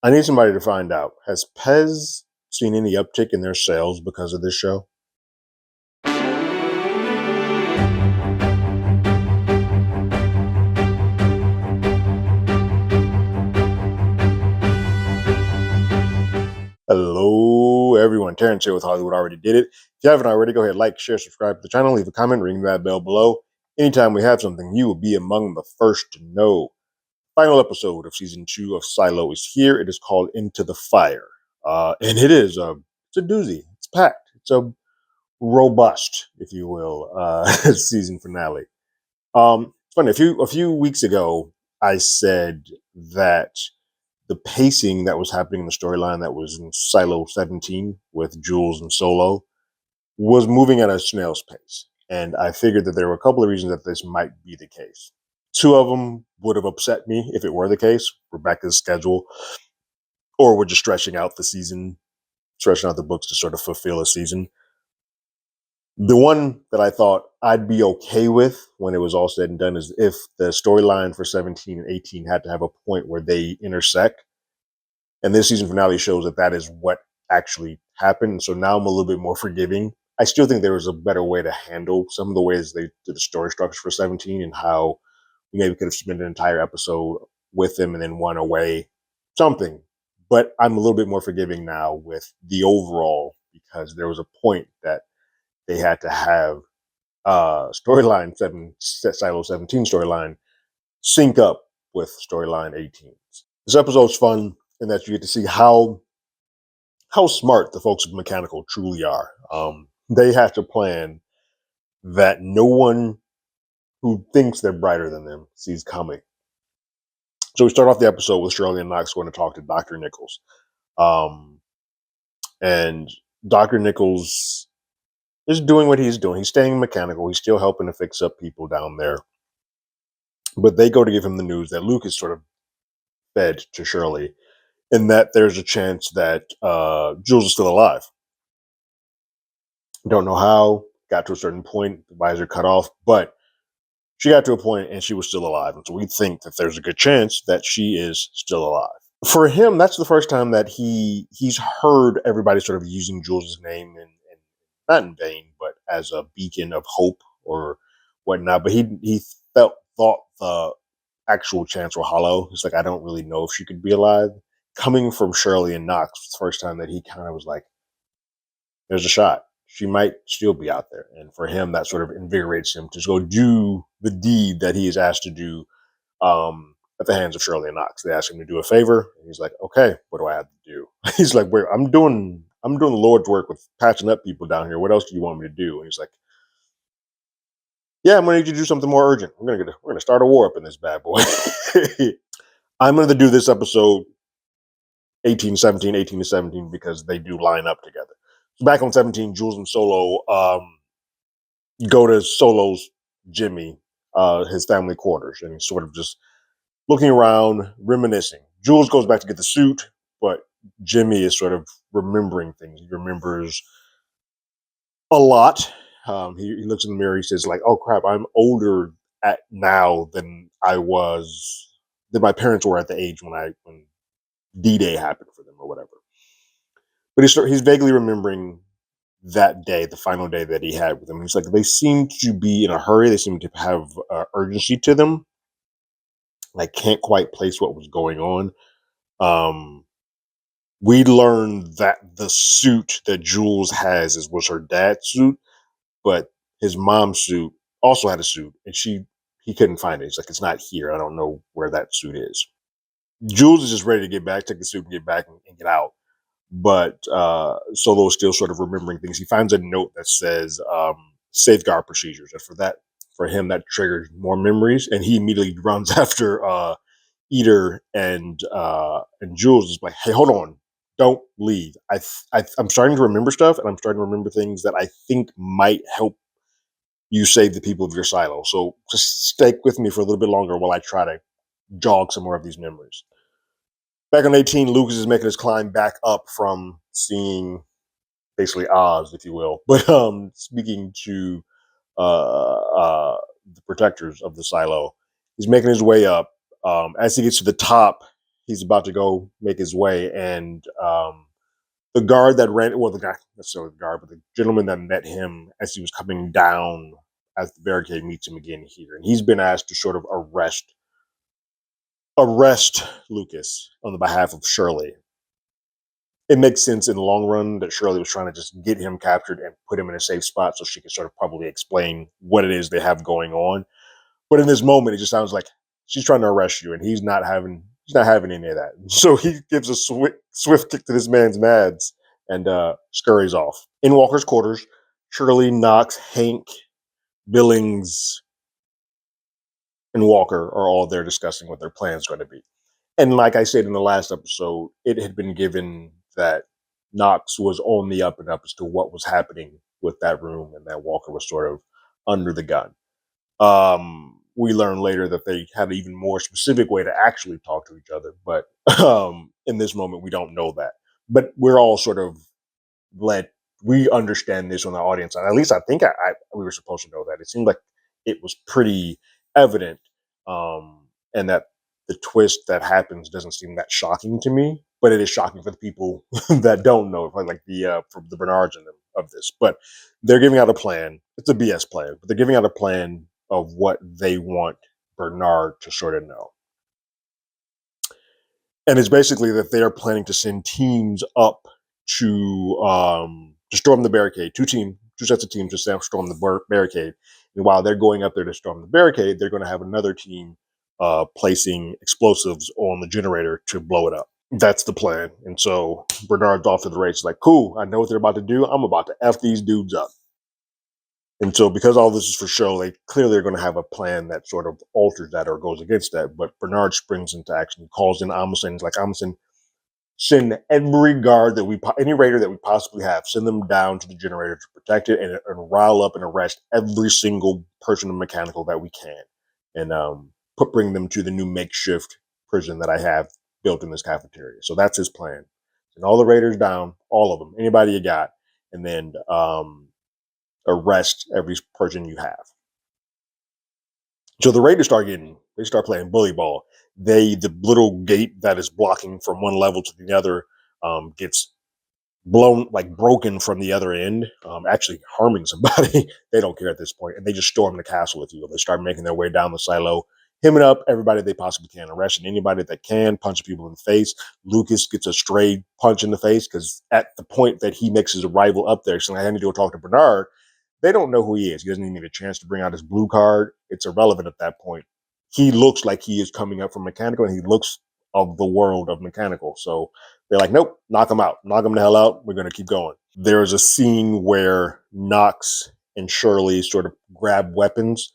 I need somebody to find out. Has Pez seen any uptick in their sales because of this show? Hello, everyone. Terrence here with Hollywood Already Did It. If you haven't already, go ahead, like, share, subscribe to the channel, leave a comment, ring that bell below. Anytime we have something, you will be among the first to know. Final episode of season 2 of Silo is here. It is called Into the Fire, and it's a doozy. It's packed. It's a robust, if you will, season finale. It's funny. A few weeks ago, I said that the pacing that was happening in the storyline that was in Silo 17 with Jules and Solo was moving at a snail's pace. And I figured that there were a couple of reasons that this might be the case. Two of them would have upset me if it were the case. Rebecca's schedule, or we're just stretching out the season, stretching out the books to sort of fulfill a season. The one that I thought I'd be okay with when it was all said and done is if the storyline for 17 and 18 had to have a point where they intersect. And this season finale shows that that is what actually happened. So now I'm a little bit more forgiving. I still think there was a better way to handle some of the ways they did the story structure for 17 and how we maybe could have spent an entire episode with them and then one away, something. But I'm a little bit more forgiving now with the overall because there was a point that they had to have Silo 17 storyline sync up with storyline 18. This episode's fun in that you get to see how smart the folks of Mechanical truly are. They have to plan that no one who thinks they're brighter than them sees coming. So we start off the episode with Shirley and Knox going to talk to Dr. Nichols. And Dr. Nichols is doing what he's doing. He's staying mechanical. He's still helping to fix up people down there. But they go to give him the news that Luke is sort of fed to Shirley and that there's a chance that Jules is still alive. Don't know how, got to a certain point, the wires are cut off, but she got to a point and she was still alive. And so we think that there's a good chance that she is still alive. For him, that's the first time that he's heard everybody sort of using Jules' name and not in vain, but as a beacon of hope or whatnot. But he thought the actual chance were hollow. It's like, I don't really know if she could be alive. Coming from Shirley and Knox, it's the first time that he kind of was like, there's a shot. She might still be out there. And for him, that sort of invigorates him to go do the deed that he is asked to do at the hands of Shirley and Knox. They ask him to do a favor. And he's like, okay, what do I have to do? He's like, I'm doing the Lord's work with patching up people down here. What else do you want me to do? And he's like, yeah, I'm going to need you to do something more urgent. We're going to start a war up in this bad boy. I'm going to do this episode 18 to 17 because they do line up together. So back on 17, Jules and Solo go to Solo's Jimmy, his family quarters, and he's sort of just looking around, reminiscing. Jules goes back to get the suit, but Jimmy is sort of remembering things. He remembers a lot. He looks in the mirror. He says, like, "Oh crap, I'm older now than my parents were at the age when D-Day happened for them or whatever." But he's vaguely remembering that day, the final day that he had with them. He's like, they seem to be in a hurry. They seem to have urgency to them. I can't quite place what was going on. We learned that the suit that Jules has was her dad's suit, but his mom's suit also had a suit, and he couldn't find it. He's like, it's not here. I don't know where that suit is. Jules is just ready to get back, take the suit and get back and get out. But Solo is still sort of remembering things. He finds a note that says safeguard procedures. And for him, that triggers more memories. And he immediately runs after Eater and Jules. Is like, hey, hold on. Don't leave. I'm starting to remember stuff, and I'm starting to remember things that I think might help you save the people of your silo. So just stick with me for a little bit longer while I try to jog some more of these memories. Back on 18, Lucas is making his climb back up from seeing basically Oz, if you will, but speaking to the protectors of the silo. He's making his way up. As he gets to the top, he's about to go make his way, and the guard that ran, well, the guy, necessarily the guard, but the gentleman that met him as he was coming down as the barricade meets him again here, and he's been asked to sort of arrest Lucas on the behalf of Shirley. It makes sense in the long run that Shirley was trying to just get him captured and put him in a safe spot so she could sort of probably explain what it is they have going on. But in this moment, it just sounds like she's trying to arrest you, and he's not having any of that. So he gives a swift kick to this man's nads and scurries off. In Walker's quarters, Shirley, Knox, Hank, Billings, and Walker are all there discussing what their plan's going to be. And like I said in the last episode, it had been given that Knox was on the up and up as to what was happening with that room, and that Walker was sort of under the gun. We learn later that they had an even more specific way to actually talk to each other, but in this moment, we don't know that. But we're all sort of let we understand this on the audience, and at least I think we were supposed to know that. It seemed like it was pretty evident, and that the twist that happens doesn't seem that shocking to me, but it is shocking for the people that don't know, like the for the Bernards in them of this. But they're giving out a plan. It's a BS plan, but they're giving out a plan of what they want Bernard to sort of know. And it's basically that they are planning to send teams up to storm the barricade. Two sets of teams to storm the barricade. And while they're going up there to storm the barricade, they're going to have another team placing explosives on the generator to blow it up. That's the plan. And so Bernard's off to the race. Like, cool, I know what they're about to do. I'm about to F these dudes up. And so, because all this is for show, they clearly are going to have a plan that sort of alters that or goes against that. But Bernard springs into action. He calls in Amundsen. He's like, Amundsen, send every guard any raider that we possibly have, send them down to the generator to protect it and rile up and arrest every single person in mechanical that we can, and bring them to the new makeshift prison that I have built in this cafeteria. So that's his plan. Send all the raiders down, all of them, anybody you got, and then arrest every person you have. So the Raiders they start playing bully ball. The little gate that is blocking from one level to the other gets broken from the other end, actually harming somebody. They don't care at this point, and they just storm the castle, if you will. They start making their way down the silo, hemming up everybody they possibly can, arresting anybody that can, punching people in the face. Lucas gets a stray punch in the face because at the point that he makes his arrival up there, saying, I need to go talk to Bernard, they don't know who he is. He doesn't even need a chance to bring out his blue card. It's irrelevant at that point. He looks like he is coming up from mechanical, and he looks of the world of mechanical. So they're like, nope, knock him out. Knock him the hell out. We're going to keep going. There's a scene where Knox and Shirley sort of grab weapons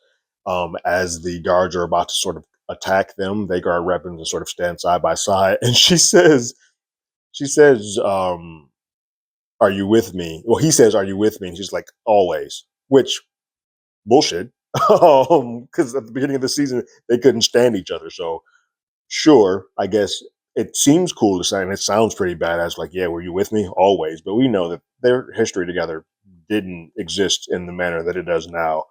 as the guards are about to sort of attack them. They guard weapons and sort of stand side by side. And she says, are you with me? Well, he says, are you with me? And she's like, always, which bullshit. Because at the beginning of the season, they couldn't stand each other. So sure, I guess it seems cool to say, and it sounds pretty badass. Like, yeah, were you with me? Always. But we know that their history together didn't exist in the manner that it does now,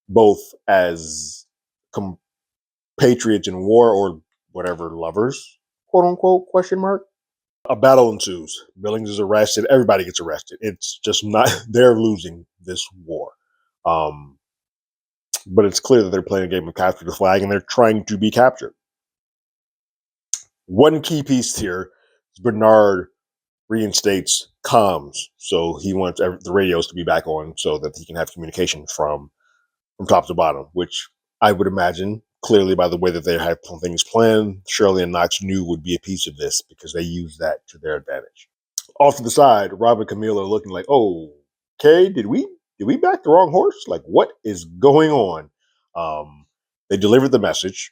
both as compatriots in war or whatever, lovers, quote unquote, question mark. A battle ensues. Billings is arrested. Everybody gets arrested. It's just not, they're losing this war. But it's clear that they're playing a game of capture the flag, and they're trying to be captured. One key piece here is Bernard reinstates comms. So he wants the radios to be back on so that he can have communication from top to bottom, which I would imagine, clearly by the way that they had things planned, Shirley and Knox knew would be a piece of this because they used that to their advantage. Off to the side, Rob and Camille are looking like, oh, okay, did we back the wrong horse? Like, what is going on? They delivered the message.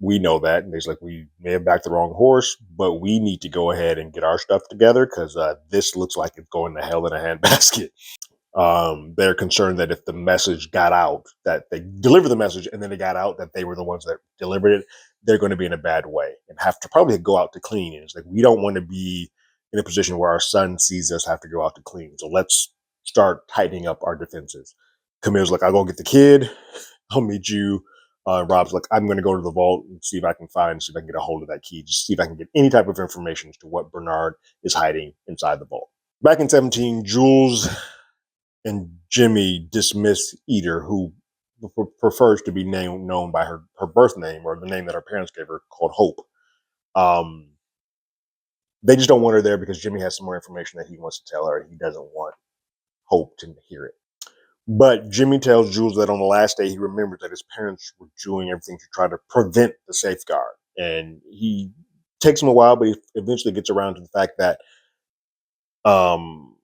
We know that. And he's like, we may have backed the wrong horse, but we need to go ahead and get our stuff together because this looks like it's going to hell in a handbasket. They're concerned that if the message got out, that they delivered the message and then it got out that they were the ones that delivered it, they're going to be in a bad way and have to probably go out to clean. And it's like, we don't want to be in a position where our son sees us have to go out to clean. So let's start tightening up our defenses. Camille's like, I'll go get the kid. I'll meet you Rob's like, I'm going to go to the vault and see if I can get a hold of that key, just see if I can get any type of information as to what Bernard is hiding inside the vault. Back in 17, Jules and Jimmy dismiss Eder, who prefers to be known by her birth name, or the name that her parents gave her, called Hope. Um, they just don't want her there because Jimmy has some more information that he wants to tell her, and he doesn't want Hope to hear it. But Jimmy tells Jules that on the last day, he remembers that his parents were doing everything to try to prevent the safeguard. And he takes him a while, but he eventually gets around to the fact that um,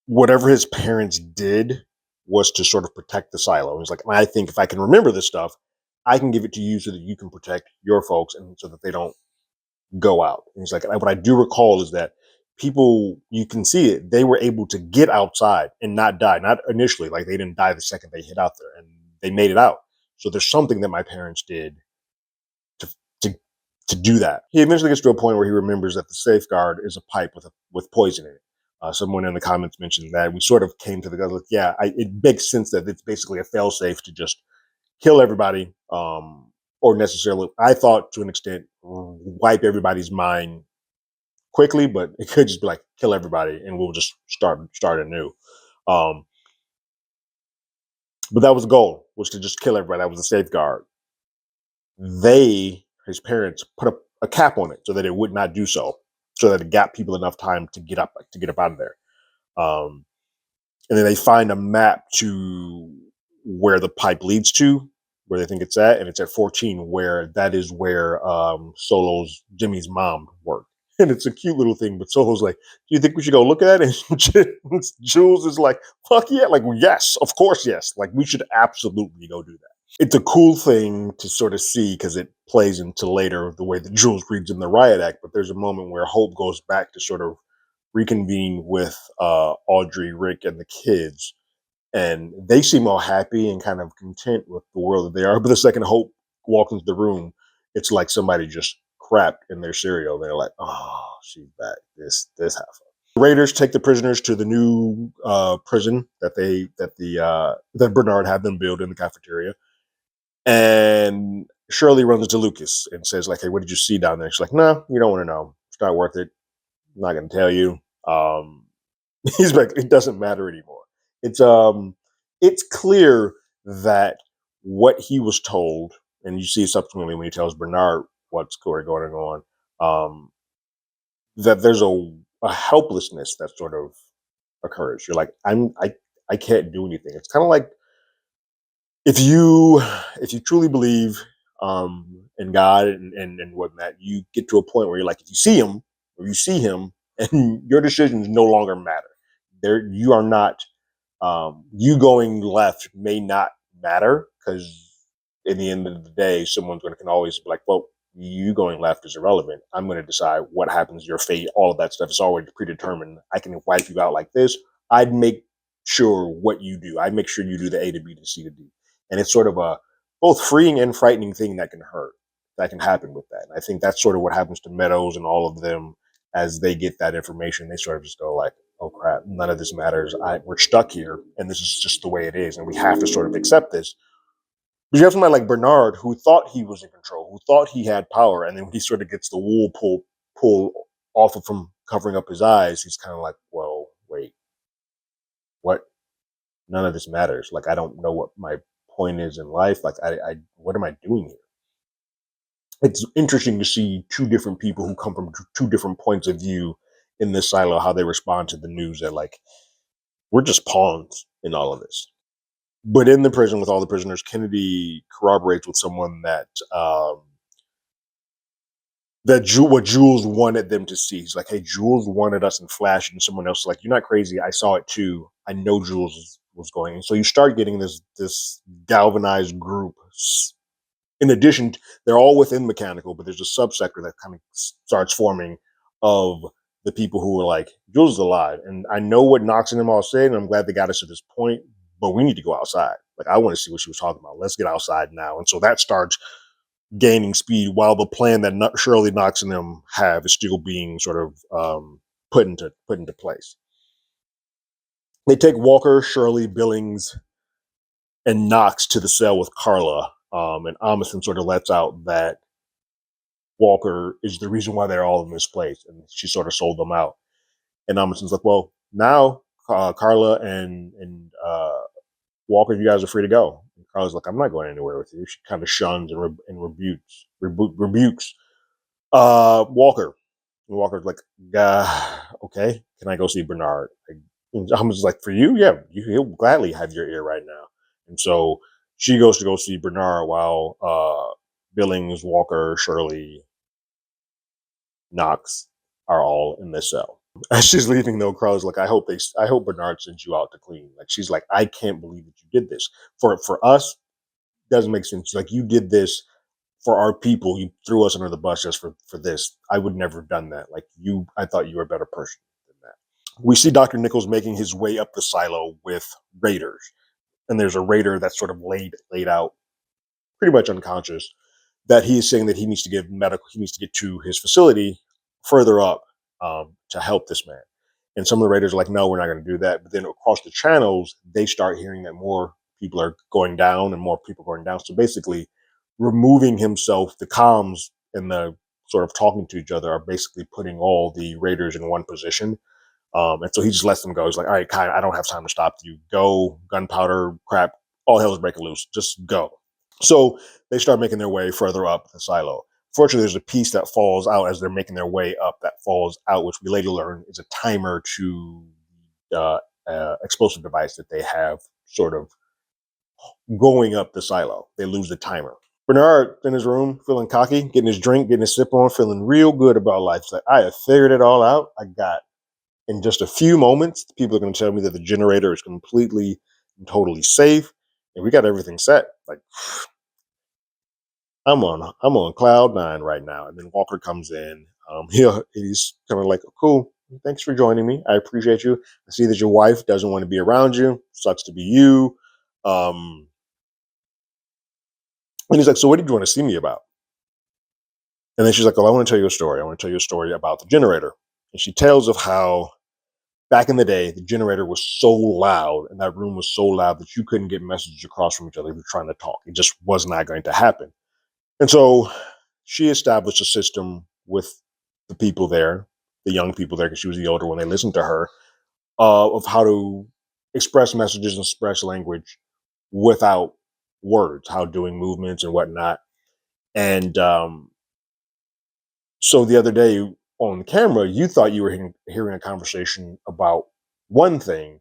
whatever his parents did was to sort of protect the silo. He's like, I think if I can remember this stuff, I can give it to you so that you can protect your folks and so that they don't go out. And he's like, what I do recall is that people, you can see it, they were able to get outside and not die. Not initially, like they didn't die the second they hit out there, and they made it out. So there's something that my parents did to to to do that. He eventually gets to a point where he remembers that the safeguard is a pipe with poison in it. Someone in the comments mentioned that. We sort of came to the like, yeah, it makes sense that it's basically a failsafe to just kill everybody, or necessarily, I thought to an extent, wipe everybody's mind quickly, but it could just be like kill everybody and we'll just start anew. Um, but that was the goal, was to just kill everybody. That was a safeguard. His parents, put a cap on it so that it would not do so, so that it got people enough time to get up out of there. Um, and then they find a map to where the pipe leads to, where they think it's at, and it's at 14, where that is where Jimmy's mom worked. And it's a cute little thing, but Solo's like, do you think we should go look at it? And Jules is like, fuck yeah. Like, well, yes, of course, yes. Like, we should absolutely go do that. It's a cool thing to sort of see because it plays into later the way that Jules reads in the riot act. But there's a moment where Hope goes back to sort of reconvene with Audrey, Rick, and the kids, and they seem all happy and kind of content with the world that they are. But the second Hope walks into the room, it's like somebody just crapped in their cereal. They're like, "Oh, she's back. This half." The Raiders take the prisoners to the new prison that Bernard had them build in the cafeteria, and Shirley runs to Lucas and says, "Like, hey, what did you see down there?" She's like, "No, you don't want to know. It's not worth it. I'm not going to tell you." He's like, it doesn't matter anymore. It's it's clear that what he was told, and you see subsequently when he tells Bernard what's going on, that there's a helplessness that sort of occurs. You're like, I can't do anything. It's kind of like if you truly believe in God and whatnot, you get to a point where you're like, if you see him, and your decisions no longer matter. There, you are not. You going left may not matter because in the end of the day, someone's going to can always be like, well, you going left is irrelevant. I'm going to decide what happens, your fate, all of that stuff is already predetermined. I can wipe you out like this. I'd make sure what you do. I'd make sure you do the A to B to C to D. And it's sort of a both freeing and frightening thing that can hurt, that can happen with that. And I think that's sort of what happens to Meadows and all of them as they get that information. They sort of just go like, oh crap, none of this matters. We're stuck here, and this is just the way it is, and we have to sort of accept this. But you have somebody like Bernard who thought he was in control, who thought he had power, and then when he sort of gets the wool pulled off of from covering up his eyes, he's kind of like, well, wait, what? None of this matters. Like, I don't know what my point is in life. Like, I what am I doing here? It's interesting to see two different people who come from two different points of view in this silo, how they respond to the news that like we're just pawns in all of this. But in the prison with all the prisoners, Kennedy corroborates with someone that what Jules wanted them to see. He's like, hey, Jules wanted us in flash, and someone else is like, you're not crazy. I saw it too. I know Jules was going. And so you start getting this galvanized group. In addition, they're all within mechanical, but there's a subsector that kind of starts forming of the people who were like, Jules is alive. And I know what Knox and them all said, and I'm glad they got us to this point, but we need to go outside. Like, I want to see what she was talking about. Let's get outside now. And so that starts gaining speed while the plan that Shirley, Knox, and them have is still being sort of put into place. They take Walker, Shirley, Billings, and Knox to the cell with Carla, And Amundsen sort of lets out that Walker is the reason why they're all in this place, and she sort of sold them out. And Amundsen's like, well, now Carla and Walker, you guys are free to go. And Carla's like, I'm not going anywhere with you. She kind of shuns and rebukes Walker. And Walker's like, okay, can I go see Bernard? And I'm just like, for you, yeah, he'll gladly have your ear right now. And so she goes to go see Bernard while Billings, Walker, Shirley, Knox are all in this cell. As she's leaving, though, Carla's like, I hope Bernard sends you out to clean. Like, she's like, I can't believe that you did this. For us, doesn't make sense. Like, you did this for our people. You threw us under the bus just for this. I would never have done that. Like, I thought you were a better person than that. We see Dr. Nichols making his way up the silo with raiders, and there's a raider that's sort of laid out, pretty much unconscious. That he is saying that he needs to give medical. He needs to get to his facility further up to help this man. And some of the raiders are like, no, we're not going to do that. But then across the channels, they start hearing that more people are going down and more people going down. So basically, removing himself, the comms and the sort of talking to each other are basically putting all the raiders in one position. And so he just lets them go. He's like, all right, Kai, I don't have time to stop you. Go, gunpowder, crap, all hell is breaking loose. Just go. So they start making their way further up the silo. Fortunately, there's a piece that falls out as they're making their way up that falls out, which we later learn is a timer to explosive device that they have sort of going up the silo. They lose the timer. Bernard in his room, feeling cocky, getting his drink, getting his sip on, feeling real good about life. He's like, I have figured it all out. I got in just a few moments, people are going to tell me that the generator is completely and totally safe, and we got everything set. Like, I'm on cloud nine right now. And then Walker comes in. He's kind of like, cool. Thanks for joining me. I appreciate you. I see that your wife doesn't want to be around you. Sucks to be you. And he's like, so what did you want to see me about? And then she's like, oh, I want to tell you a story. I want to tell you a story about the generator. And she tells of how back in the day, the generator was so loud and that room was so loud that you couldn't get messages across from each other if you're trying to talk. It just was not going to happen. And so she established a system with the people there, the young people there, because she was the older one. They listened to her of how to express messages and express language without words, how doing movements and whatnot. And so the other day on camera, you thought you were hearing a conversation about one thing,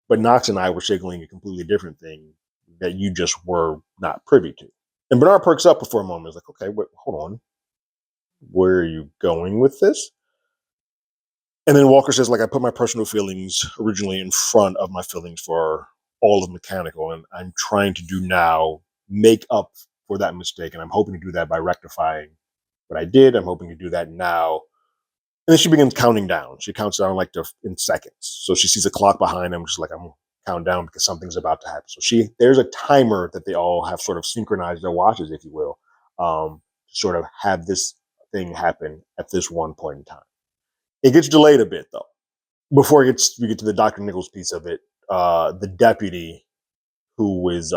but Knox and I were signaling a completely different thing that you just were not privy to. And Bernard perks up for a moment. He's like, okay, wait, hold on. Where are you going with this? And then Walker says, like, I put my personal feelings originally in front of my feelings for all of mechanical, and I'm trying to do now make up for that mistake. And I'm hoping to do that by rectifying what I did. I'm hoping to do that now. And then she begins counting down. She counts down like in seconds. So she sees a clock behind him, just like, I'm count down because something's about to happen. So there's a timer that they all have sort of synchronized their watches, if you will, to sort of have this thing happen at this one point in time. It gets delayed a bit though. Before we get to the Dr. Nichols piece of it, the deputy who was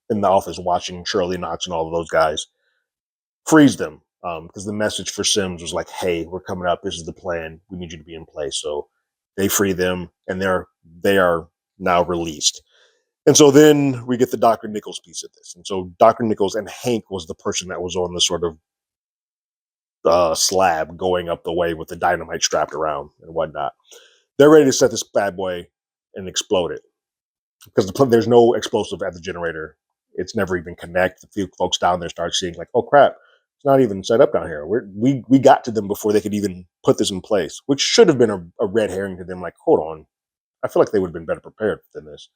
in the office watching Shirley Knox and all of those guys frees them because the message for Sims was like, hey, we're coming up. This is the plan. We need you to be in place. So they free them and they are now released. And so then we get the Dr. Nichols piece of this. And so Dr. Nichols and Hank was the person that was on the sort of slab going up the way with the dynamite strapped around and whatnot. They're ready to set this bad boy and explode it because there's no explosive at the generator. It's never even connect. The few folks down there start seeing like, oh crap, it's not even set up down here. We got to them before they could even put this in place, which should have been a red herring to them. Like, hold on, I feel like they would have been better prepared than this.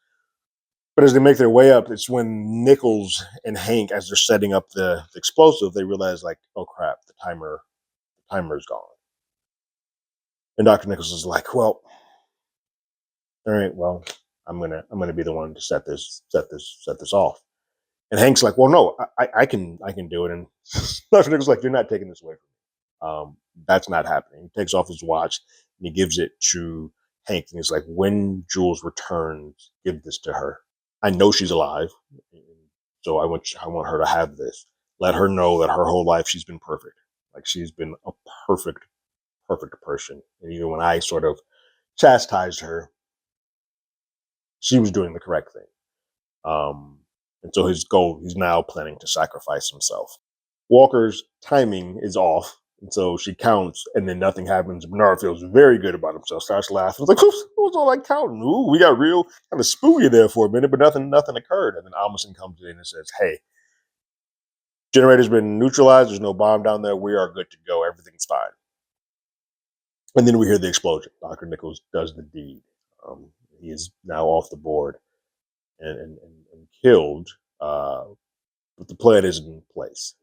But as they make their way up, it's when Nichols and Hank, as they're setting up the explosive, they realize like, oh crap, the timer's gone. And Dr. Nichols is like, well, all right, well, I'm gonna be the one to set this off. And Hank's like, well, no, I can do it. And Dr. Nichols is like, you're not taking this away from me. That's not happening. He takes off his watch and he gives it to Hank. And he's like, when Jules returns, give this to her. I know she's alive. So I want her to have this. Let her know that her whole life she's been perfect. Like she's been a perfect, perfect person. And even when I sort of chastised her, she was doing the correct thing. And so his goal, he's now planning to sacrifice himself. Walker's timing is off. And so she counts, and then nothing happens. Bernard feels very good about himself, starts laughing. It's like, who's all that counting? Ooh, we got real kind of spooky there for a minute, but nothing occurred. And then Amundsen comes in and says, hey, generator's been neutralized. There's no bomb down there. We are good to go. Everything's fine. And then we hear the explosion. Dr. Nichols does the deed. He is now off the board and killed, but the plan is in place.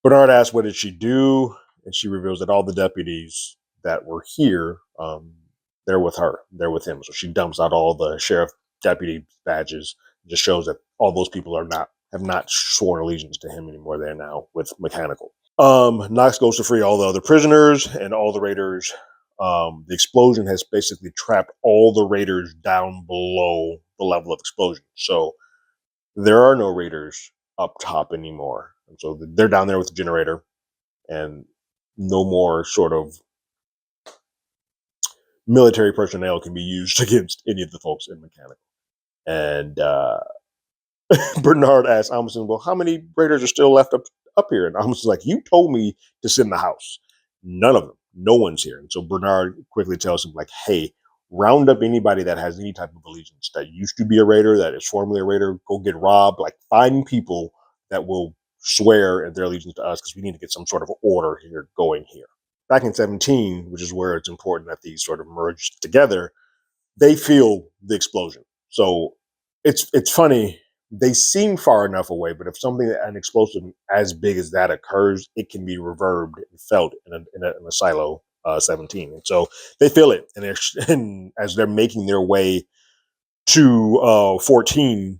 Bernard asks, what did she do? And she reveals that all the deputies that were here, they're with her. They're with him. So she dumps out all the sheriff deputy badges. Just shows that all those people have not sworn allegiance to him anymore. They're now with Mechanical. Knox goes to free all the other prisoners and all the raiders. The explosion has basically trapped all the raiders down below the level of explosion. So there are no raiders up top anymore. And so they're down there with the generator, and no more sort of military personnel can be used against any of the folks in Mechanical. And Bernard asks Amundsen, well, how many raiders are still left up here? And Amundsen's like, you told me to sit in the house. None of them. No one's here. And so Bernard quickly tells him, like, hey, round up anybody that has any type of allegiance, that used to be a raider, that is formerly a raider, go get robbed. Like, find people that will swear at their allegiance to us, because we need to get some sort of order here going here. Back in 17, which is where it's important that these sort of merge together, they feel the explosion. So it's funny. They seem far enough away, but if an explosion as big as that occurs, it can be reverbed and felt in a silo 17. And so they feel it, and as they're making their way to 14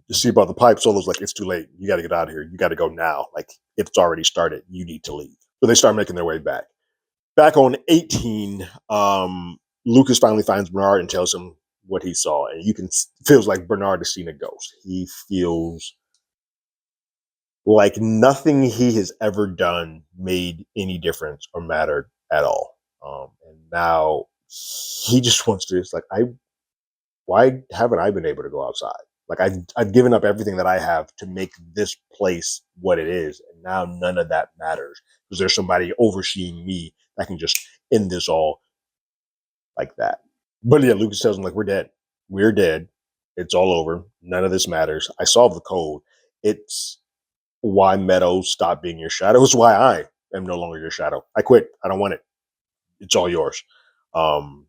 to see about the pipe, Solo's like, it's too late. You got to get out of here. You got to go now. Like, it's already started. You need to leave. So they start making their way back. Back on 18, Lucas finally finds Bernard and tells him what he saw, and feels like Bernard has seen a ghost. He feels like nothing he has ever done made any difference or mattered at all. And now he just wants to. It's like, why haven't I been able to go outside? Like, I've given up everything that I have to make this place what it is, and now none of that matters because there's somebody overseeing me that can just end this all like that. But yeah, Lucas tells him, like, we're dead. We're dead. It's all over. None of this matters. I solved the code. It's why Meadows stopped being your shadow. It's why I am no longer your shadow. I quit. I don't want it. It's all yours. Almost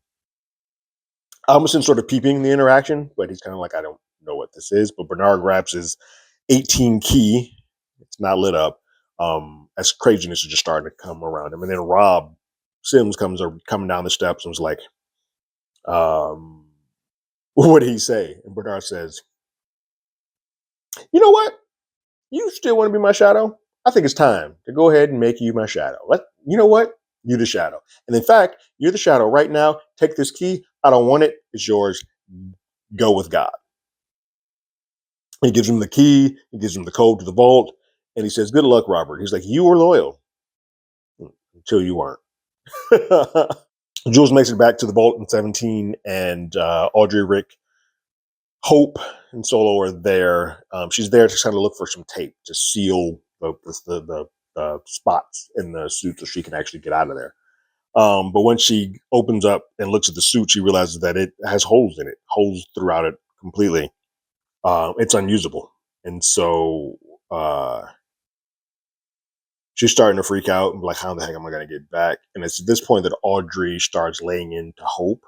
sort of peeping the interaction, but he's kind of like, I don't know what this is. But Bernard grabs his 18 key. It's not lit up. As craziness is just starting to come around him. And then Rob Sims coming down the steps and was like, what did he say? And Bernard says, you know what? You still want to be my shadow? I think it's time to go ahead and make you my shadow. You know what? You're the shadow. And in fact, you're the shadow right now. Take this key. I don't want it. It's yours. Go with God. He gives him the key. He gives him the code to the vault. And he says, good luck, Robert. He's like, you were loyal until you weren't. Jules makes it back to the vault in 17, and Audrey, Rick, Hope, and Solo are there. She's there to kind of look for some tape to seal the spots in the suit so she can actually get out of there. But when she opens up and looks at the suit, she realizes that it has holes in it, holes throughout it completely. It's unusable. And so she's starting to freak out and be like, how the heck am I going to get back? And it's at this point that Audrey starts laying into Hope.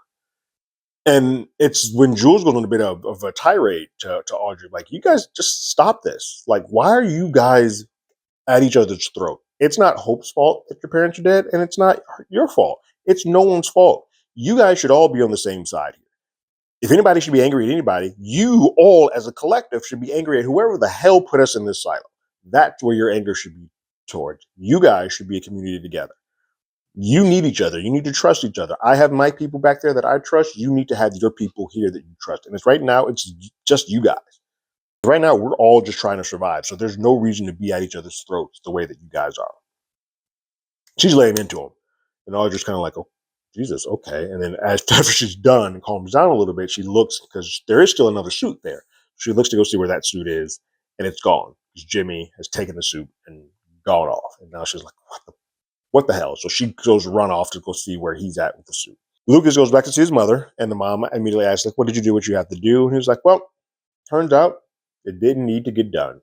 And it's when Jules goes on a bit of a tirade to Audrey, like, you guys just stop this. Like, why are you guys at each other's throat? It's not Hope's fault that your parents are dead, and it's not your fault. It's no one's fault. You guys should all be on the same side here. If anybody should be angry at anybody, you all as a collective should be angry at whoever the hell put us in this silo. That's where your anger should be towards. You guys should be a community together. You need each other. You need to trust each other. I have my people back there that I trust. You need to have your people here that you trust. And it's right now, it's just you guys. Right now, we're all just trying to survive. So there's no reason to be at each other's throats the way that you guys are. She's laying into him. And all just kind of like, oh, Jesus, okay. And then after she's done and calms down a little bit, she looks because there is still another suit there. She looks to go see where that suit is, and it's gone. Because Jimmy has taken the suit and gone off. And now she's like, what the hell? So she goes run off to go see where he's at with the suit. Lucas goes back to see his mother, and the mom immediately asks, like, what did you do? What you have to do? And he was like, well, turns out it didn't need to get done.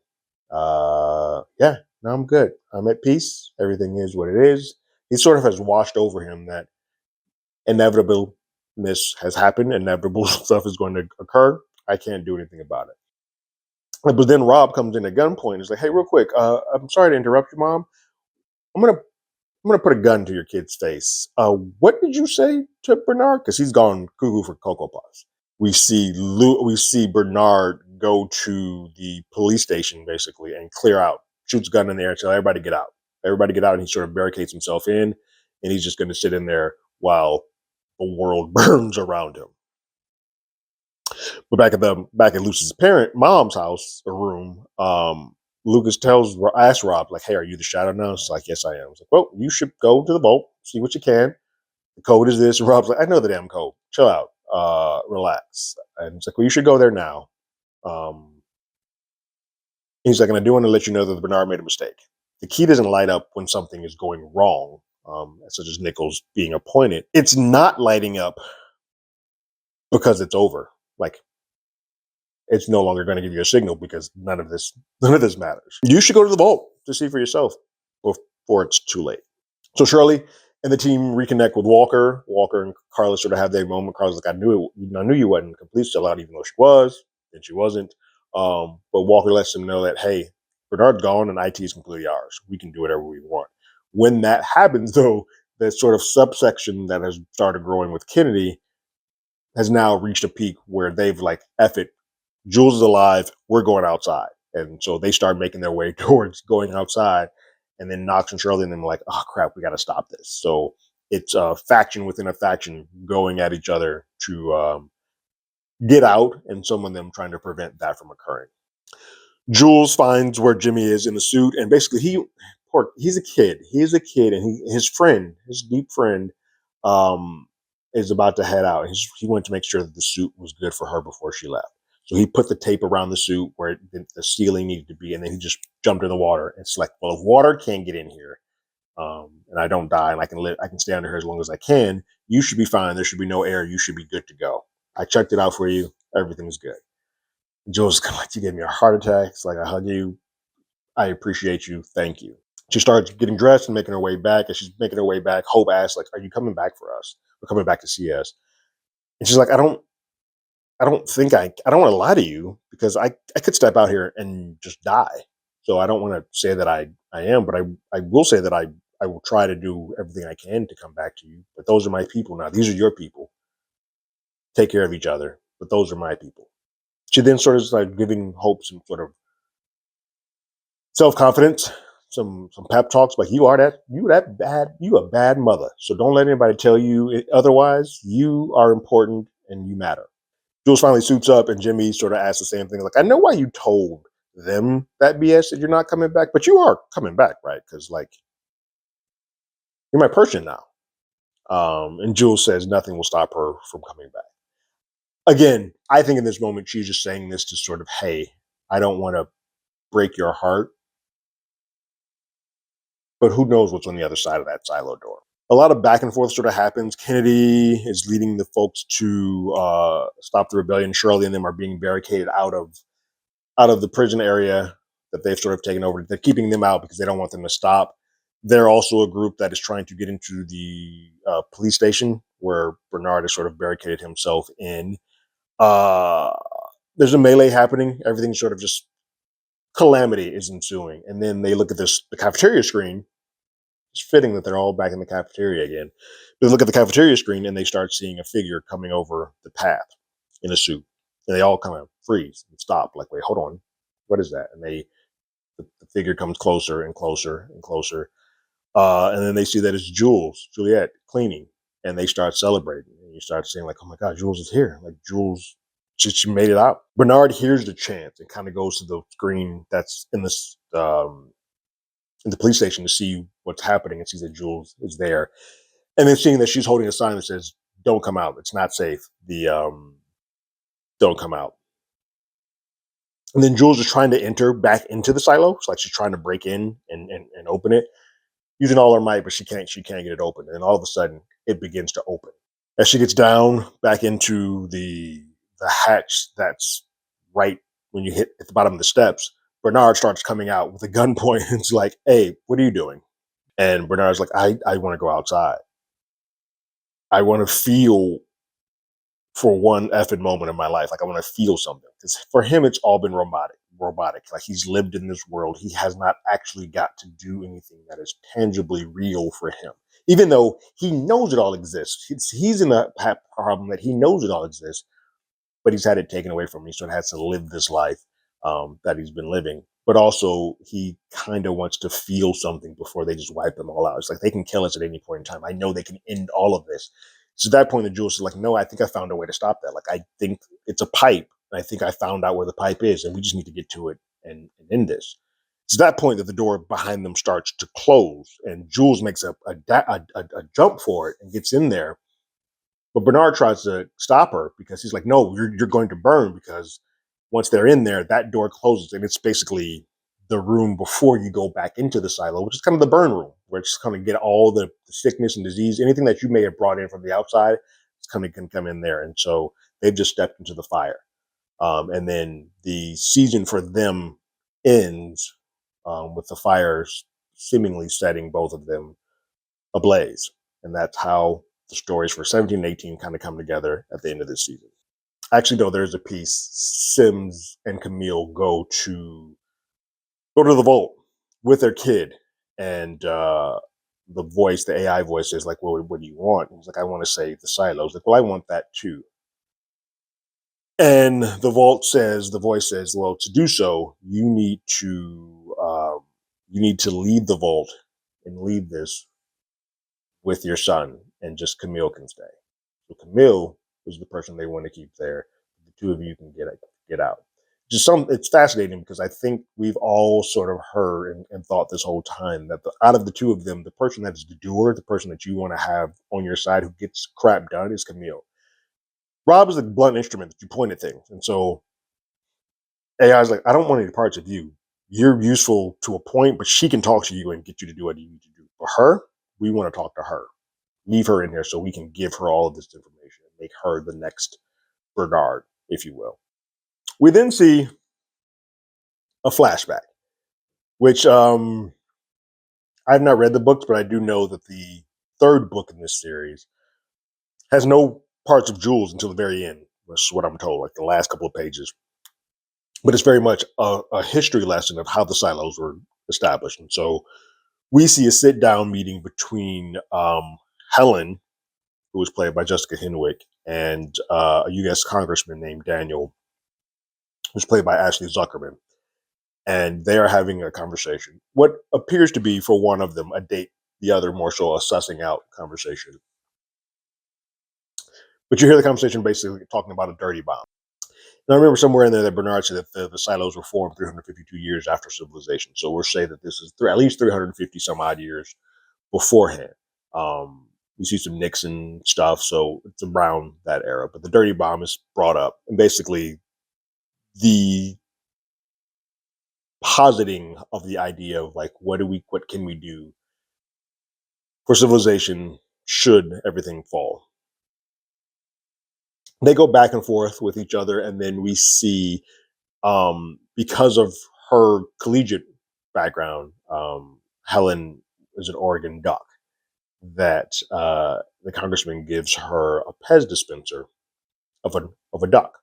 Yeah, now I'm good. I'm at peace. Everything is what it is. He sort of has washed over him that inevitableness has happened. Inevitable stuff is going to occur. I can't do anything about it. But then Rob comes in at gunpoint and is like, hey, real quick, I'm sorry to interrupt you, Mom. I'm gonna put a gun to your kid's face. What did you say to Bernard? Because he's gone cuckoo for Cocoa Puffs. We see Bernard go to the police station basically and clear out, shoots a gun in the air and tell everybody get out. Everybody get out, and he sort of barricades himself in, and he's just going to sit in there while the world burns around him. But back at Lucy's mom's house, a room, Lucas asks Rob, like, hey, are you the shadow now? It's like, yes, I am. It's like, well, you should go to the vault, see what you can. The code is this. And Rob's like, I know the damn code. Chill out. Relax. And it's like, well, you should go there now. He's like, and I do want to let you know that Bernard made a mistake. The key doesn't light up when something is going wrong, such as Nichols being appointed. It's not lighting up because it's over. Like, it's no longer going to give you a signal because none of this matters. You should go to the vault to see for yourself before it's too late. So Shirley and the team reconnect with Walker. Walker and Carla sort of have their moment. Carla's like, I knew you wasn't a complete sellout, even though she was, and she wasn't. But Walker lets them know that, hey, Bernard's gone and IT is completely ours. We can do whatever we want. When that happens, though, that sort of subsection that has started growing with Kennedy has now reached a peak where they've like, F it, Jules is alive, we're going outside. And so they start making their way towards going outside. And then Knox and Shirley and them are like, oh crap, we got to stop this. So it's a faction within a faction going at each other to get out, and some of them trying to prevent that from occurring. Jules finds where Jimmy is in the suit, and basically he's a kid. He's a kid, and his deep friend, is about to head out. He wanted to make sure that the suit was good for her before she left. So he put the tape around the suit where the ceiling needed to be, and then he just jumped in the water. It's like, well, if water can't get in here, and I don't die, and I can stay under here as long as I can, you should be fine. There should be no air. You should be good to go. I checked it out for you. Everything's good. And Jules is kind of like, you gave me a heart attack. It's like, I hug you. I appreciate you. Thank you. She starts getting dressed and making her way back. As she's making her way back, Hope asks, like, are you coming back for us? We're coming back to see us. And she's like, I don't want to lie to you because I could step out here and just die. So I don't want to say that I am, but I will say that I will try to do everything I can to come back to you. But those are my people now. These are your people. Take care of each other. But those are my people. She then sort of like giving Hope some sort of self-confidence, some pep talks, like you a bad mother. So don't let anybody tell you otherwise. You are important and you matter. Jules finally suits up, and Jimmy sort of asks the same thing. Like, I know why you told them that BS that you're not coming back, but you are coming back, right? Because like you're my person now. And Jules says nothing will stop her from coming back. Again, I think in this moment she's just saying this to sort of, hey, I don't want to break your heart, but who knows what's on the other side of that silo door. A lot of back and forth sort of happens. Kennedy is leading the folks to stop the rebellion. Shirley and them are being barricaded out of the prison area that they've sort of taken over. They're keeping them out because they don't want them to stop. They're also a group that is trying to get into the police station where Bernard has sort of barricaded himself in. There's a melee happening. Everything sort of just calamity is ensuing. And then they look at the cafeteria screen. It's fitting that they're all back in the cafeteria again. They look at the cafeteria screen and they start seeing a figure coming over the path in a suit. And they all kind of freeze and stop, like, wait, hold on. What is that? And the figure comes closer and closer and closer. And then they see that it's Juliet, cleaning. And they start celebrating. And you start seeing, like, oh my God, Jules is here. Like, Jules She made it out. Bernard hears the chant and kind of goes to the screen that's in the police station to see what's happening and sees that Jules is there, and then seeing that she's holding a sign that says, "Don't come out. It's not safe. The don't come out." And then Jules is trying to enter back into the silo. It's like she's trying to break in and open it using all her might, but she can't get it open. And all of a sudden, it begins to open as she gets down back into the hatch that's right when you hit at the bottom of the steps. Bernard starts coming out with a gun point and it's like, "Hey, what are you doing?" And Bernard's like, I want to go outside. I want to feel for one effing moment in my life. Like I want to feel something. Because for him, it's all been robotic. Like he's lived in this world. He has not actually got to do anything that is tangibly real for him. Even though he knows it all exists. He's in the problem that he knows it all exists, but he's had it taken away from him. So he has to live this life that he's been living. But also, he kind of wants to feel something before they just wipe them all out. It's like they can kill us at any point in time. I know they can end all of this. So at that point, the Jules is like, "No, I think I found a way to stop that. Like, I think it's a pipe. And I think I found out where the pipe is, and we just need to get to it and end this." It's at that point that the door behind them starts to close, and Jules makes a jump for it and gets in there, but Bernard tries to stop her because he's like, "No, you're going to burn because once they're in there, that door closes, and it's basically the room before you go back into the silo, which is kind of the burn room, where it's kind of get all the sickness and disease, anything that you may have brought in from the outside, it's kind of can come in there." And so they've just stepped into the fire, and then the season for them ends with the fires seemingly setting both of them ablaze, and that's how the stories for 17 and 18 kind of come together at the end of this season. Actually, though, there's a piece. Sims and Camille go to the vault with their kid, and the AI voice is like, "Well, what do you want?" And he's like, "I want to save the silos." Like, "Well, I want that too." And the voice says, "Well, to do so, you need to leave the vault and leave this with your son, and just Camille can stay." So Camille is the person they want to keep there. The two of you can get out. It's fascinating because I think we've all sort of heard and thought this whole time that out of the two of them, the person that's the doer, the person that you want to have on your side who gets crap done, is Camille. Rob is a blunt instrument that you point at things, and so AI is like, "I don't want any parts of you. You're useful to a point, but she can talk to you and get you to do what you need to do. For her, we want to talk to her. Leave her in here so we can give her all of this information and make her the next Bernard, if you will." We then see a flashback, which I've not read the books, but I do know that the third book in this series has no parts of Jules until the very end. That's what I'm told, like the last couple of pages. But it's very much a history lesson of how the silos were established. And so we see a sit down meeting between Helen, who was played by Jessica Henwick, and a U.S. congressman named Daniel, who's played by Ashley Zuckerman. And they are having a conversation. What appears to be, for one of them, a date, the other more so a sussing out conversation. But you hear the conversation basically talking about a dirty bomb. And I remember somewhere in there that Bernard said that the silos were formed 352 years after civilization. So we'll say that this is at least 350 some odd years beforehand. You see some Nixon stuff, so it's around that era. But the dirty bomb is brought up, and basically the positing of the idea of like, what can we do for civilization should everything fall. They go back and forth with each other, and then we see, because of her collegiate background, Helen is an Oregon Duck, that the congressman gives her a Pez dispenser of a duck,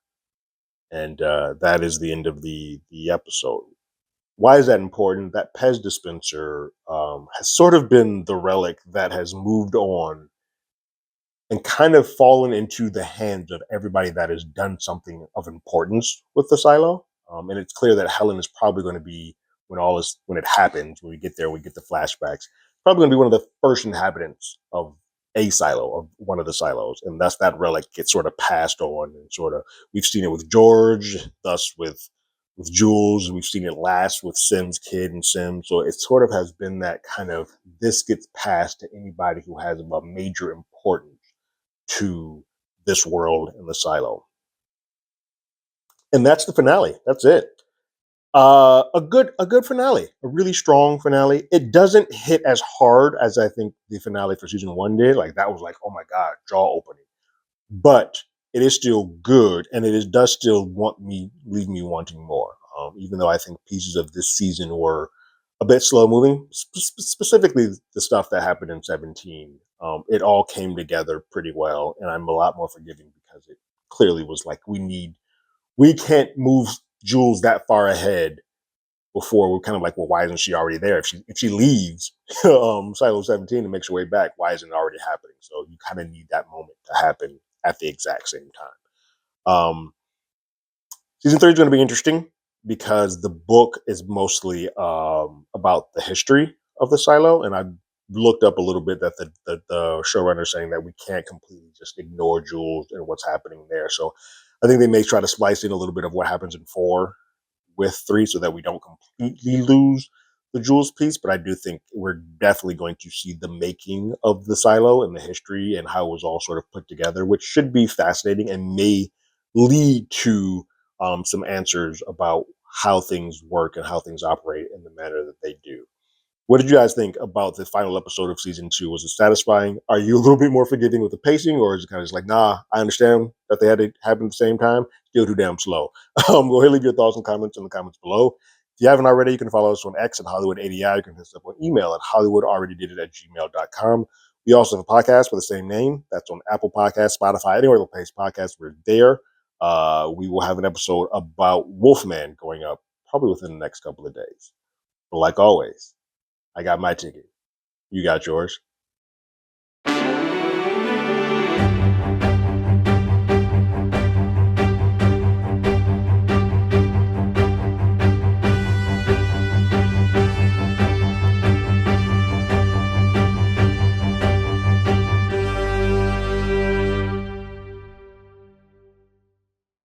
and that is the end of the episode. Why is that important? That Pez dispenser has sort of been the relic that has moved on and kind of fallen into the hands of everybody that has done something of importance with the silo. And it's clear that Helen is probably going to be, when it happens, when we get there, we get the flashbacks, probably going to be one of the first inhabitants of a silo of one of the silos, and thus that relic gets sort of passed on, and sort of we've seen it with George, thus with Jules, and we've seen it last with Sim's kid and Sim. So it sort of has been that kind of this gets passed to anybody who has a major importance to this world and the silo. And that's the finale. That's it. A good finale, a really strong finale. It doesn't hit as hard as I think the finale for season one did. Like that was like, oh my god, jaw opening. But it is still good, and it is does still leave me wanting more. Even though I think pieces of this season were a bit slow moving, specifically the stuff that happened in 17. It all came together pretty well, and I'm a lot more forgiving because it clearly was like we can't move Jules that far ahead before we're kind of like, well, why isn't she already there? If she leaves Silo 17 and makes her way back, why isn't it already happening? So you kind of need that moment to happen at the exact same time. Season three is going to be interesting because the book is mostly about the history of the silo, and I looked up a little bit that the showrunner is saying that we can't completely just ignore Jules and what's happening there. So I think they may try to splice in a little bit of what happens in four with three so that we don't completely lose the Jules piece. But I do think we're definitely going to see the making of the silo and the history and how it was all sort of put together, which should be fascinating and may lead to some answers about how things work and how things operate in the manner that they do. What did you guys think about the final episode of season two? Was it satisfying? Are you a little bit more forgiving with the pacing, or is it kind of just like, nah, I understand that they had to happen at the same time, still too damn slow? Go ahead and leave your thoughts and comments in the comments below. If you haven't already, you can follow us on X at HollywoodADI. You can hit us up on email at HollywoodAlreadyDidIt@gmail.com. We also have a podcast with the same name. That's on Apple Podcasts, Spotify, anywhere the place podcasts. We're there. We will have an episode about Wolfman going up probably within the next couple of days. But like always, I got my ticket. You got yours.